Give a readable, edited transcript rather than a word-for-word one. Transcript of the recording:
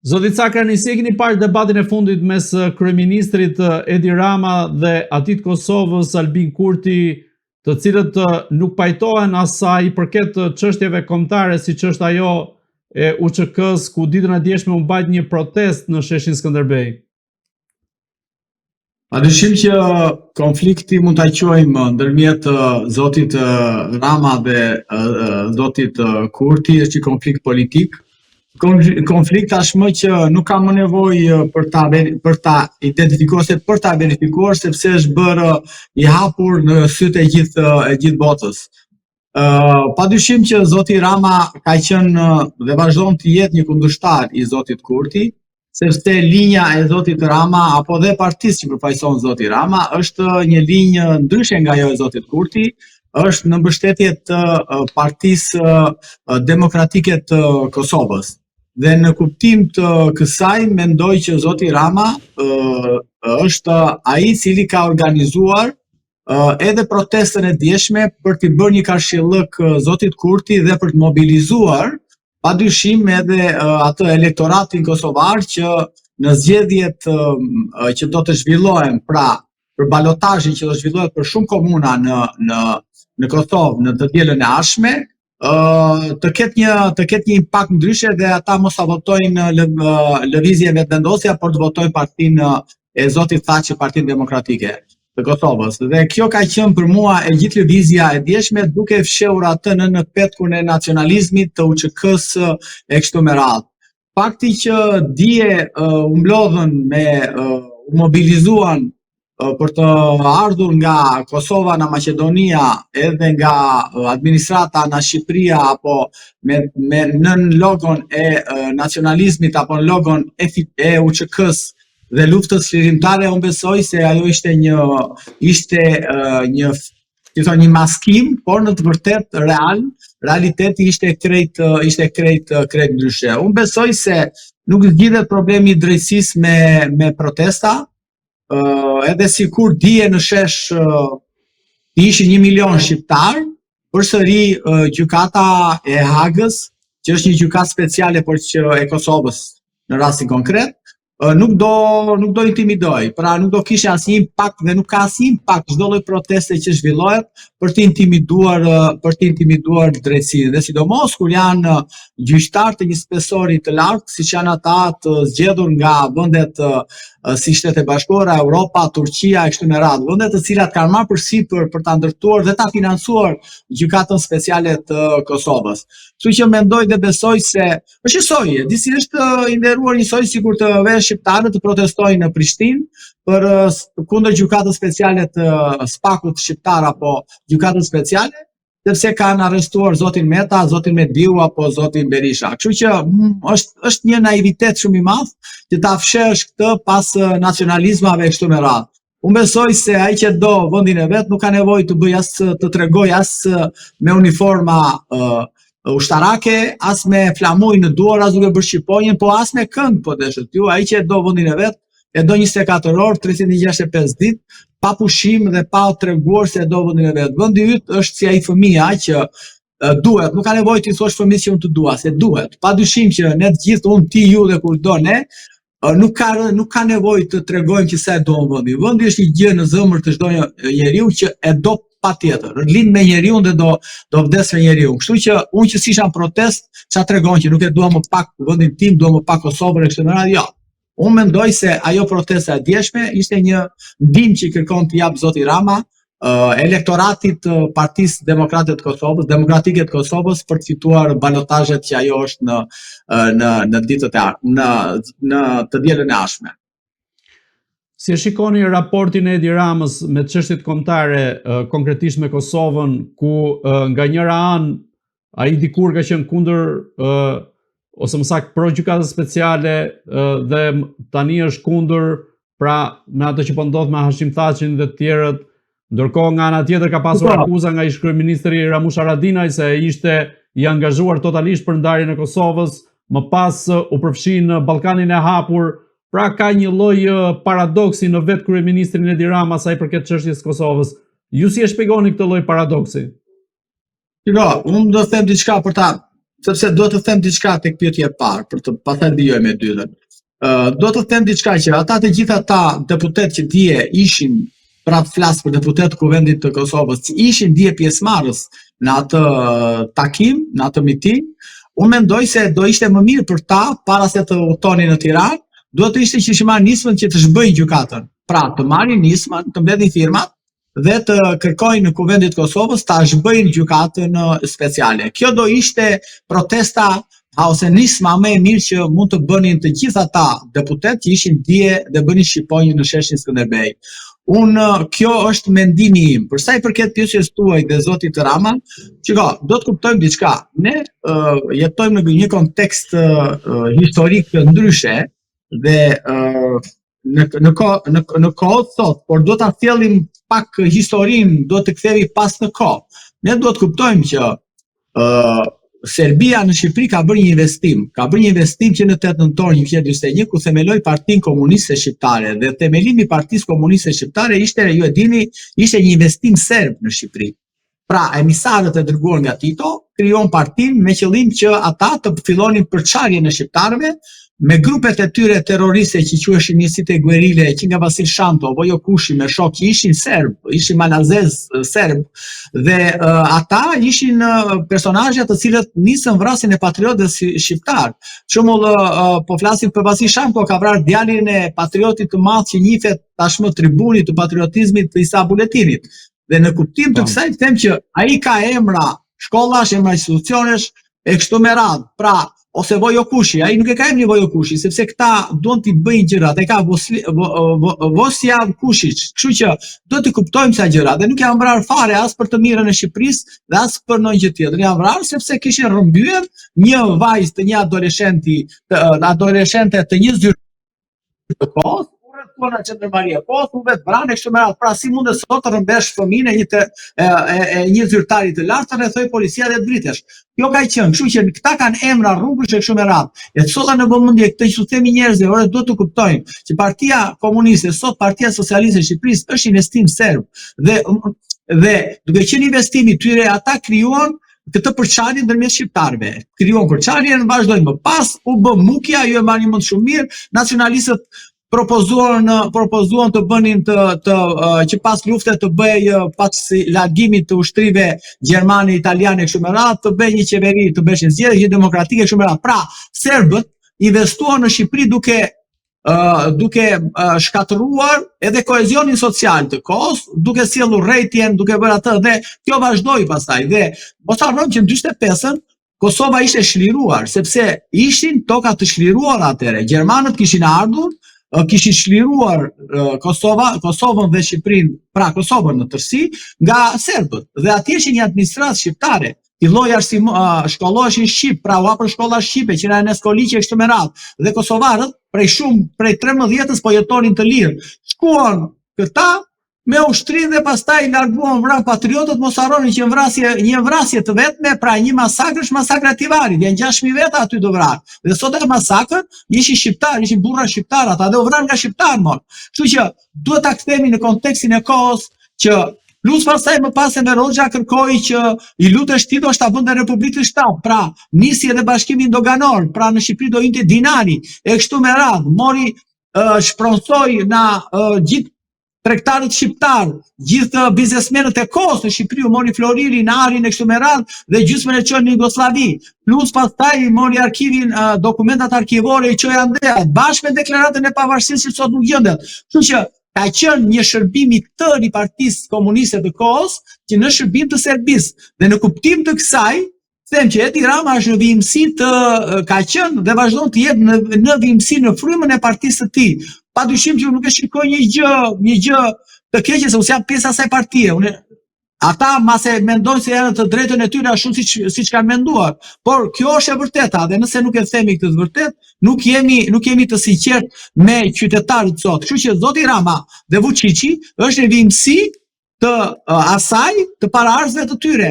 Zoti Cakra, si e keni parë debatin e fundit mes kryeministrit Edi Rama dhe atit Kosovës Albin Kurti, të cilët nuk pajtohen as sa i përket çështjeve kombëtare, siç është ajo e UÇK-s, ku ditën e djeshme u mbajt një protestë në sheshin Skënderbej? Padyshim që konflikti mund ta quajmë ndërmjet zotit Rama dhe zotit Kurti është një konflikt politik. Konflikt tashmë që nuk ka më nevojë për ta identifikuar se për ta verifikuar, sepse është bërë i hapur në sytë e gjithë botës. Padyshim që zoti Rama ka qenë dhe vazhdon të jetë një kundërshtar i zotit Kurti, sepse linja e zotit Rama apo dhe partisë që përfaqëson zoti Rama është një linjë ndryshe nga ajo e zotit Kurti, është në mbështetje të Partisë Demokratike të Kosovës. Dhe në kuptim të kësaj mendoj që zoti Rama është ai i cili ka organizuar edhe protestën e djeshme për të bërë një kashillëk zotit Kurti dhe për të mobilizuar padyshim edhe atë elektoratin kosovar që në zgjedhjet që do të zhvillohen, pra për balotazhin që do të zhvillohet për shumë komuna në Kosovë në të dielën e ardhshme, të ketë një impakt ndryshe dhe ata mos ta votojnë lëvizjen vetëvendosja, por të votojnë partinë e zotit Thaçi, Partinë Demokratike të Kosovës. Dhe kjo ka qenë për mua e gjithë lëvizja e djeshme, duke fshehur atë në petkun e nacionalizmit të UÇK-s e kështu me radhë. Fakti që dje u mblodhën u mobilizuan për të ardhur nga Kosova në Maqedonia edhe nga administrata në Shqipëria apo nën logon e nacionalizmit apo në logon e UÇK-s dhe luftës lirimtare, unë besoj se ajo ishte një maskim, por në të vërtet realiteti ishte krejt ndryshe. Unë besoj se nuk zgjidhet problemi i drejtësisë me protesta, edhe sikur dje në shesh ishin 1 milion shqiptar, përsëri gjykata e Hagës, që është një gjykatë speciale por që e Kosovës në rastin konkret, nuk do intimidoj, pra nuk do kishte asnjë impakt dhe nuk ka asnjë impakt çdo lloj proteste që zhvillohet për të intimiduar drejtsinë, dhe sidomos kur janë gjyqtar të një spesori të lartë, siç janë ata të zgjedhur nga vendet si Shtetet e Bashkuara, Europa, Turqia e kështu me radhë, vende të cilat kanë marrë përsipër për ta ndërtuar dhe ta financuar gjykatën speciale të Kosovës. Kështu që mendoj dhe besoj se është një soi, disi është i nderuar një soi sikur të vetë shqiptarët të protestojnë në Prishtinë kundër gjykatës speciale të SPAK-ut shqiptar apo gjykatës speciale, sepse kanë arrestuar zotin Meta, zotin Mediu apo zotin Berisha. Kështu që është një naivitet shumë i madh që ta fshehësh këtë pas nacionalizmave kështu me radhë. Unë besoj se ai që do vendin e vet nuk ka nevojë të bëjë të tregojë as me uniforma ushtarake, as me flamuj në duar, as duke bërë shqiponjën, po as me kënd, po deshët ju, ai që do vendin e vet, e do 24 orë, 365 ditë, pa pushim dhe pa treguar se do vendin e vet. Vendi yt është si ai fëmia që duhet, nuk ka nevojë të thosh fëmijës që unë të dua, se duhet. Padyshim që ne të gjithë, unë, ti, ju dhe kur do ne, nuk ka nevojë të tregojmë që sa e do vendi. Vendi është një gjë në zemër të çdo njeriu që e do patjetër. Lind me njeriu dhe do vdes me njeriu. Kështu që unë që s'isha në protest, ç'a tregon që nuk e dua më pak vendin tim, dua më pak Kosovën e kështu me radhë, jo. Unë mendoj se ajo protesta e djeshme ishte një ndihmë që kërkon të jap zoti Rama elektoratit Partisë Demokratike të Kosovës për të fituar balotazhet që ajo është në ditët e në të dielën e ardhshme. Si e shikoni raportin e Edi Ramës me çështjet kombëtare, konkretisht me Kosovën, ku nga njëra anë ai dikur ka qenë kundër ose më saktë pro gjykatës speciale dhe tani është kundër, pra me ato që po ndodh me Hashim Thaçin dhe të tjerët, ndërkohë nga ana tjetër ka pasur akuza nga ish-kryeministri Ramush Haradinaj se ishte i angazhuar totalisht për ndarjen e Kosovës, më pas u përfshi në Ballkanin e hapur, pra ka një lloj paradoksi në vetë kryeministrin Edi Rama sa i përket çështjes Kosovës. Ju si e shpjegoni këtë lloj paradoksi? Unë do të them diçka për ta sepse do të them diçka tek pyetja e parë, për të pastaj dijoj me dytën. Do të them diçka që ata të gjithë ata deputet që dje ishin, pra flas për deputet Kuvendit të Kosovës, që ishin dje pjesëmarrës në atë takim, në atë miting, unë mendoj se do ishte më mirë për ta, para se të udhtonin në Tiranë, duhet të ishte që të marrin nismën që të zhbëjnë gjykatën. Pra, të marrin nismën, të mbledhin firmat dhe të kërkojnë në Kuvendit të Kosovës ta zhbëjnë gjykatën speciale. Kjo do ishte protesta ose nisma më e mirë që mund të bënin të gjithë ata deputet që ishin dje dhe bënin shqiponjë në sheshin Skënderbej. Kjo është mendimi im. Për sa i përket pyetjes tuaj dhe zotit Rama, çiko, do të kuptojmë diçka. Ne jetojmë në një kontekst historik ndryshe dhe në kohë sot, por do ta sjellim pak historinë, do të kthehemi pas në kohë. Ne duhet të kuptojmë që Serbia në Shqipëri ka bërë një investim që në 8 nëntor 1941 ku themeloi Partinë Komuniste Shqiptare dhe themelimi i Partisë Komuniste Shqiptare ishte, ju e dini, ishte një investim serb në Shqipëri. Pra, emisarët e dërguar nga Tito krijon partinë me qëllim që ata të fillonin përçarjen e shqiptarëve me grupet e tyre terroriste që quheshin njësitë guerile që nga Vasil Shanto, Vojo Kushi me shok që ishin serb, ishin malazez serb dhe ata ishin personazhe të cilët nisën vrasjen e patriotëve shqiptar. Për shembull, po flasim për Vasil Shanto, ka vrarë djalin e patriotit të madh që njihet tashmë tribuni të patriotizmit të Isa Buletinit. Dhe në kuptim të kësaj them që ai ka emra shkollash, emra institucionesh e kështu me radhë. Pra, ose Vojo Kushi, ai nuk e ka emrin Vojo Kushi, sepse këta duan t'i bëjnë gjërat, e ka Vosja Kushiç. Kështu që do të kuptojmë sa gjëra dhe nuk janë vrarë fare as për të mirën e Shqipërisë dhe as për ndonjë gjë tjetër. Janë vrarë sepse kishin rrëmbyer një vajzë të një adoleshente të një zyrtari të kohës, në Qendër Maria, po u vet vranë kështu me radhë. Pra si mundet sot të rrëmbesh fëmijën e një zyrtari të lartë, rrethoi policia dhe të britesh. Kjo ka qenë, kështu që këta kanë emra rrugësh e kështu me radhë. E sot në vëmendje këtë që themi njerëzve, ore duhet të kuptojmë që Partia Komuniste, sot Partia Socialiste e Shqipërisë është investim serb dhe duke qenë investimi tyre ata krijuan këtë përçarje ndërmjet shqiptarëve. Krijuan përçarjen, vazhdojnë më pas, u bë mukja, ju e mbani mend shumë mirë, nacionalistët propozuan të bënin që pas lufte të bëj pas largimit të ushtrive gjermane, italiane kështu me radhë, të bëj një qeveri, të bëjnë zgjedhje demokratike kështu me radhë. Pra, serbët investuan në Shqipëri duke shkatëruar edhe kohezionin social të kohës, duke sjellur rrejtjen, duke bërë atë dhe kjo vazhdoi pastaj. Dhe mos harrojmë që në 45-ën Kosova ishte shliruar, sepse ishin toka të shliruara atëherë. Gjermanët kishin ardhur, kishin shliruar Kosovën dhe Shqipërinë, pra Kosovën në tërësi, nga serbët. Dhe atje ishin një administratë shqiptare. Filloi shkolloheshin shqip, pra u hapën shkolla shqipe që na në skoliqe kështu me radhë. Dhe kosovarët prej 13-s po jetonin të lirë. Shkuan këta me ushtrin dhe pastaj larguan vran patriotët, mos harroni që një vrasje të vetme, pra një masakër është masakra Tivarit, janë 6.000 veta aty do vrarë. Dhe sot e masakër ishin shqiptar, ishin burra shqiptar ata dhe u vran nga shqiptar mon. Kështu që duhet ta kthemi në kontekstin e kohës që plus pastaj më pas me Roxha kërkoi që i lutesh Tito ta vënte Republikën Shtat, pra nisi edhe bashkimin doganor, pra në Shqipëri do hynte dinari e kështu me radhë, mori shpronsoi na gjithë tregtarët shqiptar, gjithë biznesmenët e kohës në Shqipëri, u mori Floririn, Arin e kështu me radhë dhe gjysmën e çon në Jugosllavi. Plus pastaj mori arkivin, dokumentat arkivore i çoi ande bashkë me deklaratën e pavarësisë që sot nuk gjendet. Kështu që ka qenë një shërbim i tërë i Partisë Komuniste të kohës që në shërbim të Serbisë. Dhe në kuptim të kësaj, them që Edi Rama është në vijimësi ka qenë dhe vazhdon të jetë në vijimësi në frymën e partisë së tij. Padyshim që nuk e shikoj një gjë të keqe se unë jam pjesë asaj partie. Ata mase mendojnë se janë të drejtën e tyre ashtu siç kanë menduar. Por kjo është e vërteta dhe nëse nuk e themi këtë të vërtet, nuk jemi të sinqert me qytetarët sot. Kështu që zoti Rama dhe Vučići është në vijimësi të asaj të paraardhësve të tyre.